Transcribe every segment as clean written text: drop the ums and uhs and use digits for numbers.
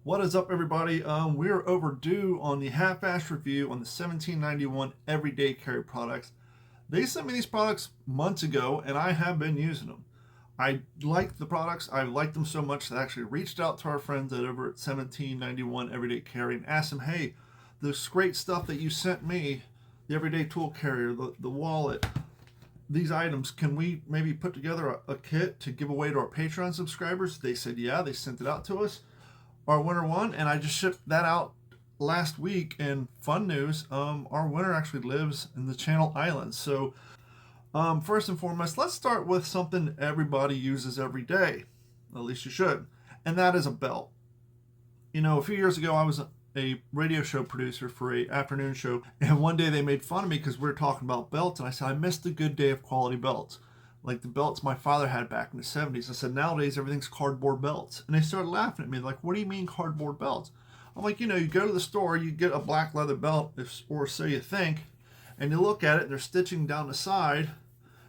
What is up, everybody? We're overdue on the half-ass review on the 1791 everyday carry products. They sent me these products months ago, and I have been using them. I like the products. I like them so much that I actually reached out to our friends at over at 1791 Everyday Carry and asked them, hey, this great stuff that you sent me, the everyday tool carrier, the wallet, these items, can we maybe put together a kit to give away to our Patreon subscribers? They said, yeah, they sent it out to us. Our winner won, and I just shipped that out last week. And fun news, our winner actually lives in the Channel Islands. So first and foremost, let's start with something everybody uses every day, at least you should, and that is a belt. You know, a few years ago I was a radio show producer for a afternoon show, and one day they made fun of me because we were talking about belts, and I said I missed a good day of quality belts, like the belts my father had back in the 70s. I said, nowadays everything's cardboard belts. And they started laughing at me, like, what do you mean cardboard belts? I'm like, you know, you go to the store, you get a black leather belt, or so you think, and you look at it, they're stitching down the side,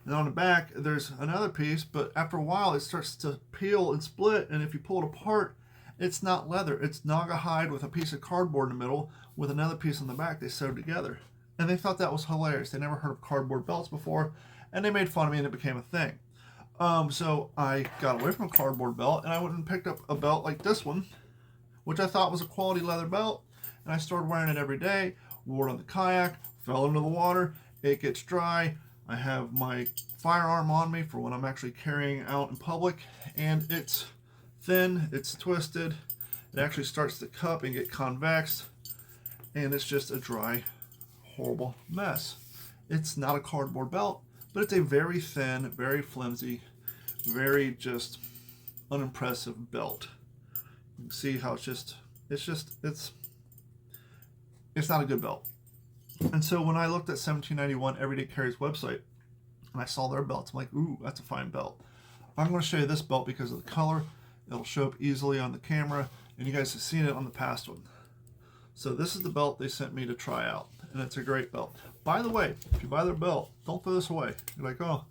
and on the back there's another piece, but after a while it starts to peel and split, and if you pull it apart, it's not leather, it's naga hide with a piece of cardboard in the middle with another piece on the back they sewed together. And they thought that was hilarious. They never heard of cardboard belts before, and they made fun of me, and it became a thing. So I got away from a cardboard belt, and I went and picked up a belt like this one, which I thought was a quality leather belt, and I started wearing it every day. Wore it on the kayak, fell into the water, it gets dry. I have my firearm on me for when I'm actually carrying out in public, and it's thin, it's twisted, it actually starts to cup and get convex, and it's just a dry, horrible mess. It's not a cardboard belt, but it's a very thin, very flimsy, very just unimpressive belt. You can see how it's not a good belt. And so when I looked at 1791 Everyday Carry's website and I saw their belts, I'm like, ooh, that's a fine belt. I'm going to show you this belt because of the color. It'll show up easily on the camera, and you guys have seen it on the past one. So this is the belt they sent me to try out, and it's a great belt. By the way, if you buy their belt, don't throw this away. You're like, oh,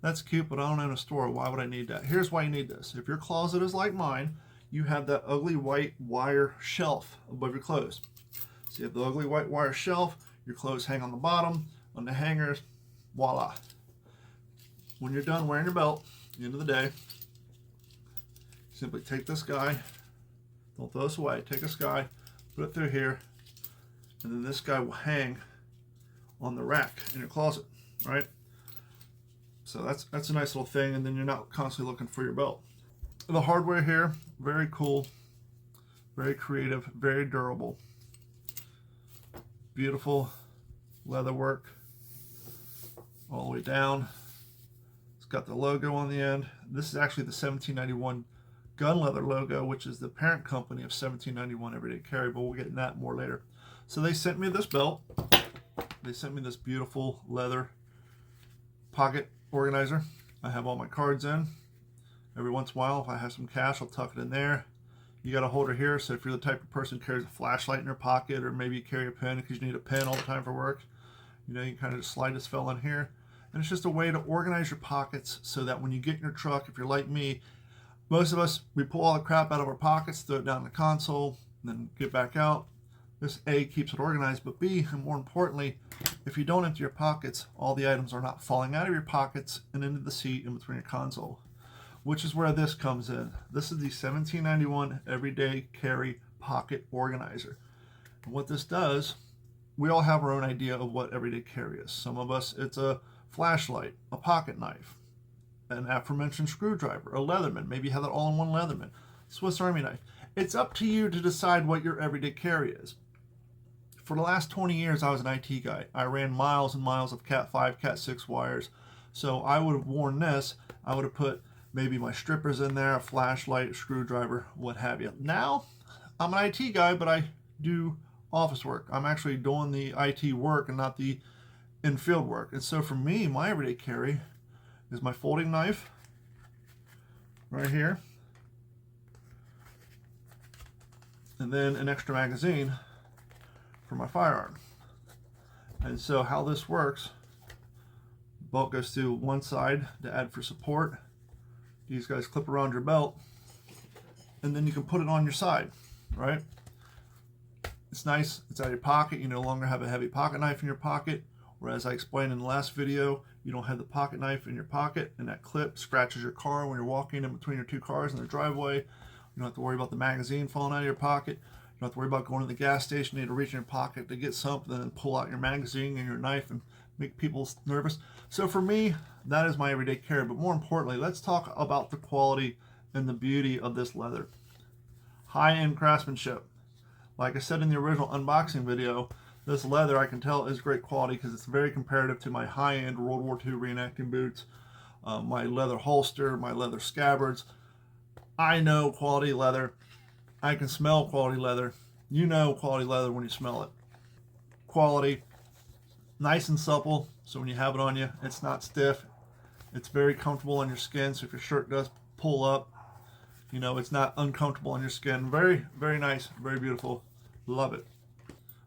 that's cute, but I don't own a store. Why would I need that? Here's why you need this. If your closet is like mine, you have that ugly white wire shelf above your clothes. So you have the ugly white wire shelf, your clothes hang on the bottom, on the hangers, voila. When you're done wearing your belt, at the end of the day, simply take this guy, don't throw this away, take this guy, put it through here, and then this guy will hang on the rack in your closet, right? So that's a nice little thing, and then you're not constantly looking for your belt. The hardware here, very cool, very creative, very durable. Beautiful leather work all the way down. It's got the logo on the end. This is actually the 1791 gun leather logo, which is the parent company of 1791 Everyday Carry, but we'll get in that more later. So they sent me this belt. They sent me this beautiful leather pocket organizer. I have all my cards in. Every once in a while, if I have some cash, I'll tuck it in there. You got a holder here, so if you're the type of person who carries a flashlight in your pocket, or maybe you carry a pen because you need a pen all the time for work, you know, you can kind of just slide this fella in here. And it's just a way to organize your pockets so that when you get in your truck, if you're like me, most of us, we pull all the crap out of our pockets, throw it down in the console, and then get back out. This A, keeps it organized, but B, and more importantly, if you don't empty your pockets, all the items are not falling out of your pockets and into the seat in between your console, which is where this comes in. This is the 1791 Everyday Carry Pocket Organizer. And what this does, we all have our own idea of what everyday carry is. Some of us, it's a flashlight, a pocket knife, an aforementioned screwdriver, a Leatherman. Maybe you have that all-in-one Leatherman, Swiss Army knife. It's up to you to decide what your everyday carry is. For the last 20 years, I was an IT guy. I ran miles and miles of Cat 5, Cat 6 wires. So I would have worn this. I would have put maybe my strippers in there, a flashlight, a screwdriver, what have you. Now, I'm an IT guy, but I do office work. I'm actually doing the IT work and not the in-field work. And so for me, my everyday carry is my folding knife right here, and then an extra magazine for my firearm. And so how this works, bolt goes to one side to add for support. These guys clip around your belt, and then you can put it on your side. right? It's nice. It's out of your pocket. You no longer have a heavy pocket knife in your pocket. Whereas I explained in the last video, you don't have the pocket knife in your pocket, and that clip scratches your car when you're walking in between your two cars in the driveway. You don't have to worry about the magazine falling out of your pocket. You don't have to worry about going to the gas station. You need to reach in your pocket to get something and pull out your magazine and your knife and make people nervous. So for me, that is my everyday carry. But more importantly, let's talk about the quality and the beauty of this leather. High-end craftsmanship. Like I said in the original unboxing video, this leather I can tell is great quality because it's very comparative to my high-end World War II reenacting boots, my leather holster, my leather scabbards. I know quality leather. I can smell quality leather. You know quality leather when you smell it. Quality, nice and supple, so when you have it on you, it's not stiff. It's very comfortable on your skin, so if your shirt does pull up, you know, it's not uncomfortable on your skin. Very, very nice, very beautiful. Love it.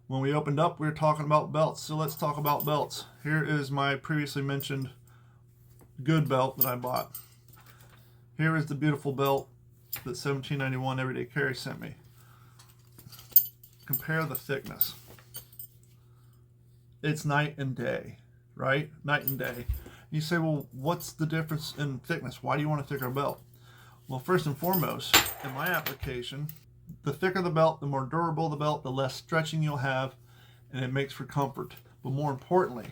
When we opened up, we were talking about belts, so let's talk about belts. Here is my previously mentioned good belt that I bought. Here is the beautiful belt that 1791 Everyday Carry sent me. Compare the thickness. It's night and day, right? Night and day. You say, well, what's the difference in thickness? Why do you want a thicker belt? Well, first and foremost, in my application, the thicker the belt, the more durable the belt, the less stretching you'll have, and it makes for comfort. But more importantly,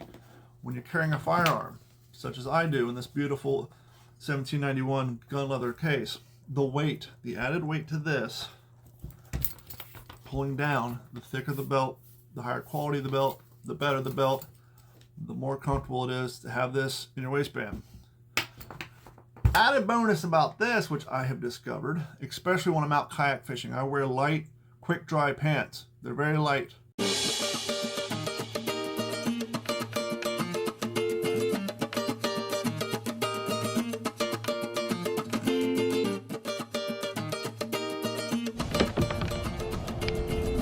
when you're carrying a firearm, such as I do in this beautiful 1791 gun leather case, the weight, the added weight to this, pulling down, the thicker the belt, the higher quality of the belt, the better the belt, the more comfortable it is to have this in your waistband. Added bonus about this, which I have discovered, especially when I'm out kayak fishing, I wear light, quick dry pants. They're very light.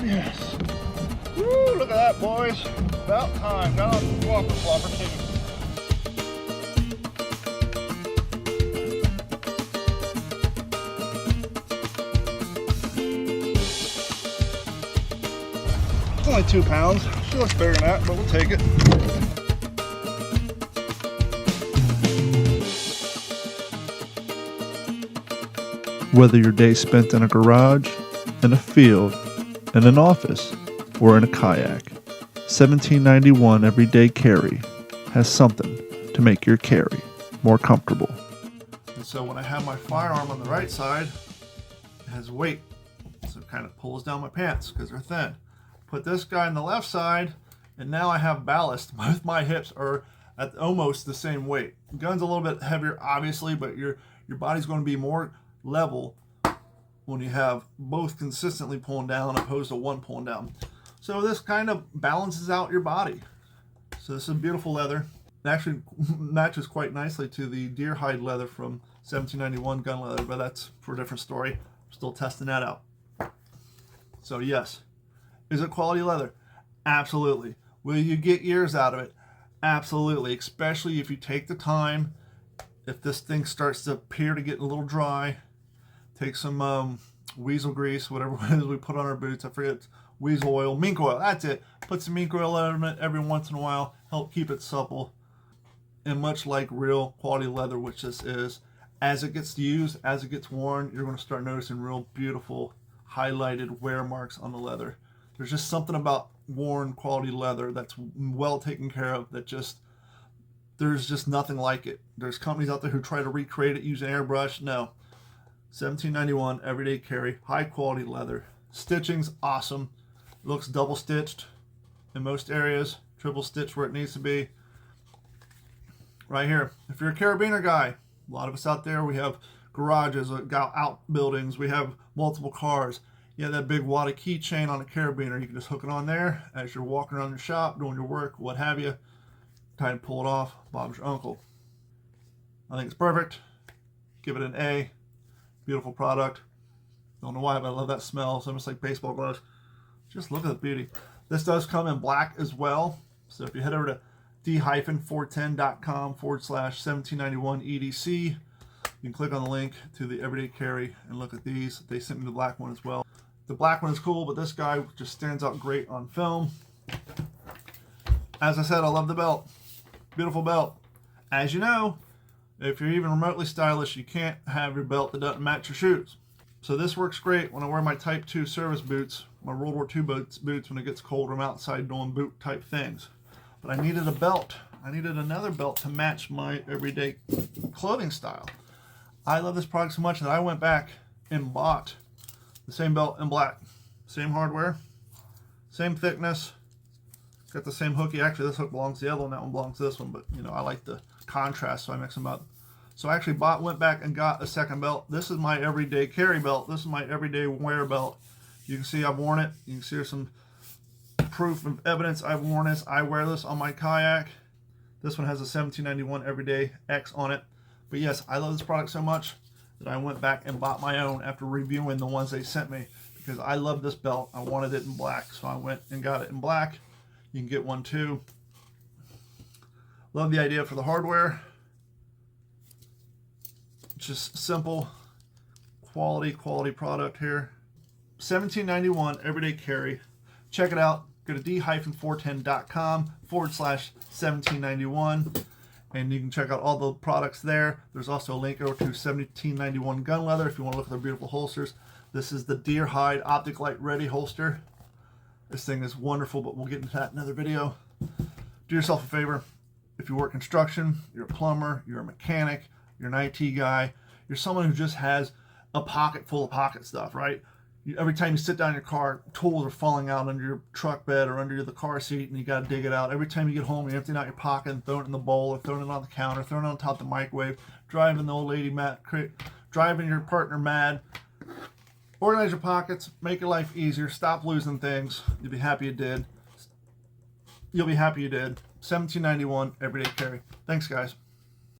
Yes. Woo, look at that, boys. About time. Got on the walker flopper too. Only 2 pounds. She looks bigger than that, but we'll take it. Whether your day spent in a garage, in a field, in an office, or in a kayak, 1791 Everyday Carry has something to make your carry more comfortable. And so when I have my firearm on the right side, it has weight. So it kind of pulls down my pants because they're thin. Put this guy on the left side, and now I have ballast. Both my hips are at almost the same weight. The gun's a little bit heavier, obviously, but your body's going to be more level when you have both consistently pulling down opposed to one pulling down. So this kind of balances out your body. So this is beautiful leather. It actually matches quite nicely to the deer hide leather from 1791 gun leather, but that's for a different story. I'm still testing that out. So yes. Is it quality leather? Absolutely. Will you get years out of it? Absolutely. Especially if you take the time. If this thing starts to appear to get a little dry, take some weasel grease, whatever it is we put on our boots. I forget, weasel oil, mink oil. That's it. Put some mink oil in it every once in a while. Help keep it supple. And much like real quality leather, which this is, as it gets used, as it gets worn, you're going to start noticing real beautiful highlighted wear marks on the leather. There's just something about worn quality leather that's well taken care of that there's just nothing like it. There's companies out there who try to recreate it using airbrush. No. 1791 Everyday Carry, high quality leather. Stitching's awesome. It looks double stitched in most areas, triple stitched where it needs to be. Right here. If you're a carabiner guy, a lot of us out there, we have garages, outbuildings, we have multiple cars. You have that big wad keychain on a carabiner. You can just hook it on there as you're walking around your shop, doing your work, what have you. Time to pull it off. Bob's your uncle. I think it's perfect. Give it an A. Beautiful product. Don't know why, but I love that smell. It's almost like baseball gloves. Just look at the beauty. This does come in black as well. So if you head over to d-410.com/1791 EDC, you can click on the link to the Everyday Carry and look at these. They sent me the black one as well. The black one is cool, but this guy just stands out great on film. As I said, I love the belt. Beautiful belt. As you know, if you're even remotely stylish, you can't have your belt that doesn't match your shoes. So this works great when I wear my Type 2 service boots, my World War II boots when it gets cold or I'm outside doing boot type things. But I needed a belt. I needed another belt to match my everyday clothing style. I love this product so much that I went back and bought the same belt in black. Same hardware, same thickness, got the same hooky. Actually, this hook belongs to the other one, that one belongs to this one, but you know, I like the contrast, so I mix them up. So I actually went back and got a second belt. This is my everyday carry belt. This is my everyday wear belt. You can see I've worn it. You can see there's some proof of evidence I've worn this. I wear this on my kayak. This one has a 1791 Everyday X on it. But yes, I love this product so much that I went back and bought my own after reviewing the ones they sent me because I love this belt. I wanted it in black, so I went and got it in black. You can get one too. Love the idea for the hardware. Just simple, quality product here. 1791 Everyday Carry. Check it out. Go to d-410.com/1791 and you can check out all the products there. There's also a link over to 1791 Gun Leather if you want to look at their beautiful holsters. This is the Deer Hide Optic Light Ready holster. This thing is wonderful, but we'll get into that in another video. Do yourself a favor. If you work construction, you're a plumber, you're a mechanic, you're an IT guy, you're someone who just has a pocket full of pocket stuff, right? Every time you sit down in your car, tools are falling out under your truck bed or under the car seat and you got to dig it out. Every time you get home, you're emptying out your pocket and throwing it in the bowl or throwing it on the counter, throwing it on top of the microwave, driving the old lady mad, driving your partner mad. Organize your pockets, make your life easier, stop losing things. You'll be happy you did. You'll be happy you did. 1791 Everyday Carry. Thanks, guys.